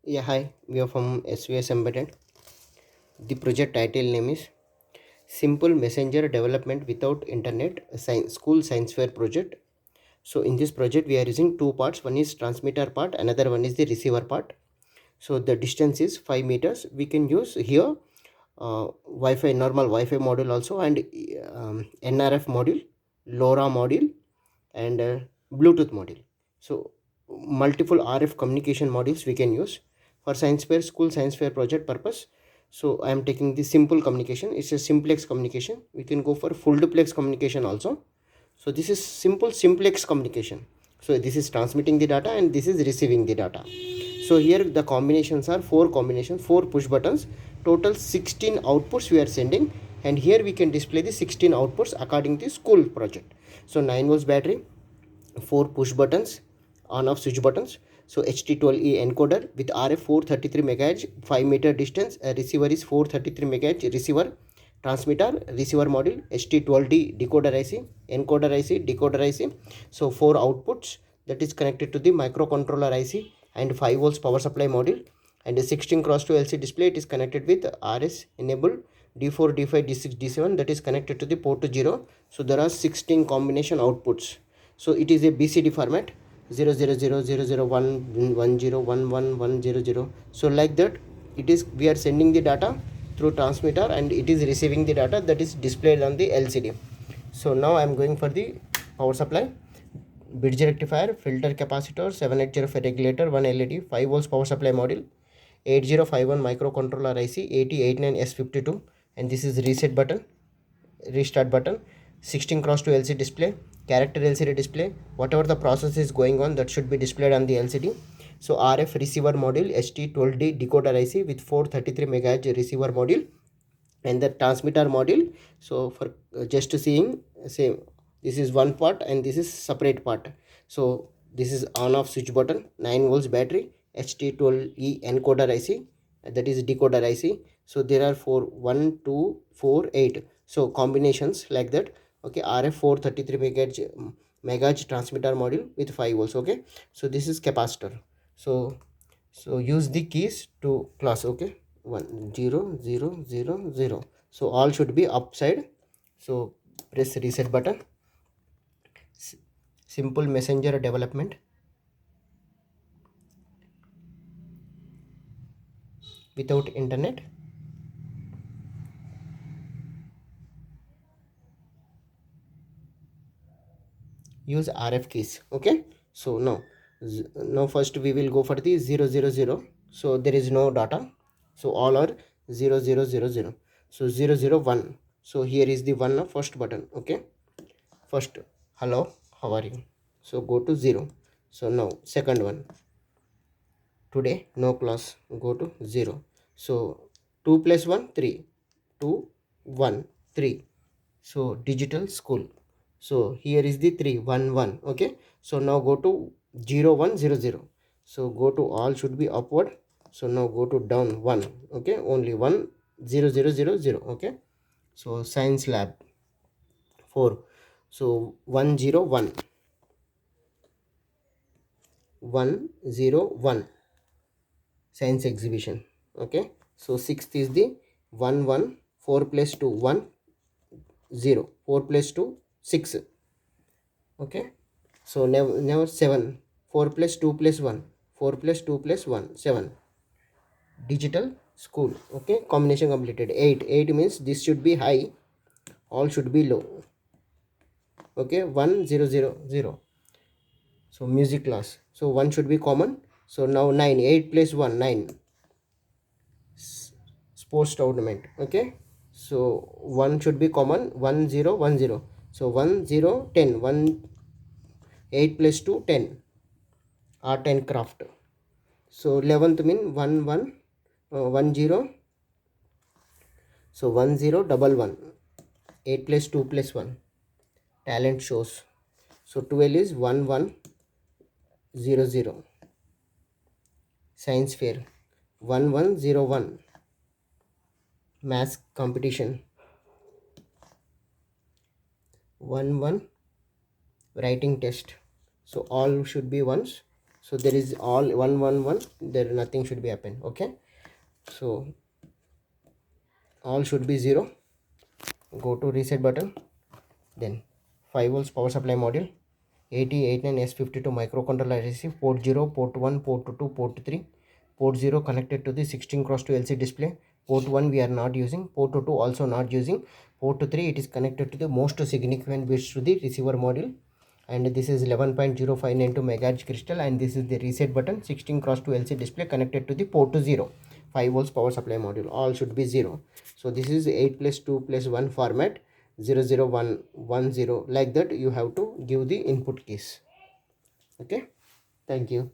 Yeah, hi, we are from svsembedded. The project title name is Simple Messenger Development Without Internet Science, School Science Fair project. So in this project we are using two parts. One is transmitter part, another one is the receiver part. So the distance is 5 meters. We can use here Wi-Fi, normal Wi-Fi module also, and NRF module, LoRa module, and Bluetooth module. So multiple RF communication modules we can use for science fair, school science fair project purpose. So I am taking the simple communication. It's a simplex communication. We can go for full duplex communication also. So this is simple simplex communication. So this is transmitting the data and this is receiving the data. So here the combinations are four combinations, four push buttons, total 16 outputs we are sending, and here we can display the 16 outputs according to school project. So 9 volts battery, four push buttons, on off switch buttons. So HT12E encoder with RF 433 MHz, 5 meter distance. A receiver is 433 MHz receiver. Transmitter, receiver module, HT12D decoder IC, encoder IC, decoder IC. So four outputs that is connected to the microcontroller IC and 5 volts power supply module, and a 16 cross 2 LCD display. It is connected with RS enabled D4, D5, D6, D7, that is connected to the port 0. So there are 16 combination outputs. So it is a BCD format, 0000011011110. So like that, it is, we are sending the data through transmitter and it is receiving the data that is displayed on the LCD. So now I am going for the power supply. Bridge rectifier, filter capacitor, 780 for regulator, 1 LED, 5 volts power supply module, 8051 microcontroller IC, 8089S52, and this is reset button, restart button, 16 cross 2 LCD display, character LCD display. Whatever the process is going on, that should be displayed on the LCD. So RF receiver module, ST12D decoder IC with 433 MHz receiver module, and the transmitter module. So for just seeing, same, this is one part and this is separate part. So this is on off switch button, 9 volts battery, HT12E encoder IC, that is decoder IC. So there are 4, 1 2 4 8, so combinations like that. Okay, RF 433 megahertz transmitter module with 5 volts. Okay, so this is capacitor. So use the keys to class. Okay, 1 0 0 0 0. So all should be upside. So press reset button. Simple messenger development without internet. Use RF keys. Okay, so now first we will go for the 000. So there is no data, so all are 0000. So 001. So here is the one of first button. Okay, first, hello, how are you? So go to 0. So now second one, today no class, go to 0. So 2 plus 1 3, 2 1 3. So digital school. So here is the 3 1 1. Okay, so now go to 0 1 0 0. So go to all should be upward. So now go to down 1. Okay, only 1 0 0 0 0. Okay, so science lab 4. So 1 0 1 1 0 1, science exhibition. Okay, so sixth is the 1 1, 4 plus 2 1 0, 4 plus 2 6. Okay, so never 7, 4 plus 2 plus 1, 4 plus 2 plus 1 7, digital school. Okay, combination completed. 8 means this should be high, all should be low. Okay, 1 0 0 0. So music class, so 1 should be common. So now 9, 8 plus 1 9, sports tournament. Okay, so 1 should be common, 1 0 1 0. So 1 0 10, 1 8 plus 2 10, art and craft. So 11th mean 1 1 1 0. So 1 0 double 1, 8 plus 2 plus 1, talent shows. So 12 is 1 1 0 0, science fair. 1 1 0 1, maths competition. 1 1 writing test. So all should be ones. So there is all 111, there nothing should be happen. Okay, so all should be 0. Go to reset button, then 5 volts power supply module, 8089S52 microcontroller receive port 0, port 1, port 2, port 3, port 0 connected to the 16x2 LCD display. Port 1 we are not using, port 2 also not using, port 3 it is connected to the most significant bits to the receiver module, and this is 11.0592 megahertz crystal, and this is the reset button. 16x2 LCD display connected to the port 0, 5 volts power supply module, all should be 0. So this is 8 plus 2 plus 1 format, 00110, like that you have to give the input keys. Okay, thank you.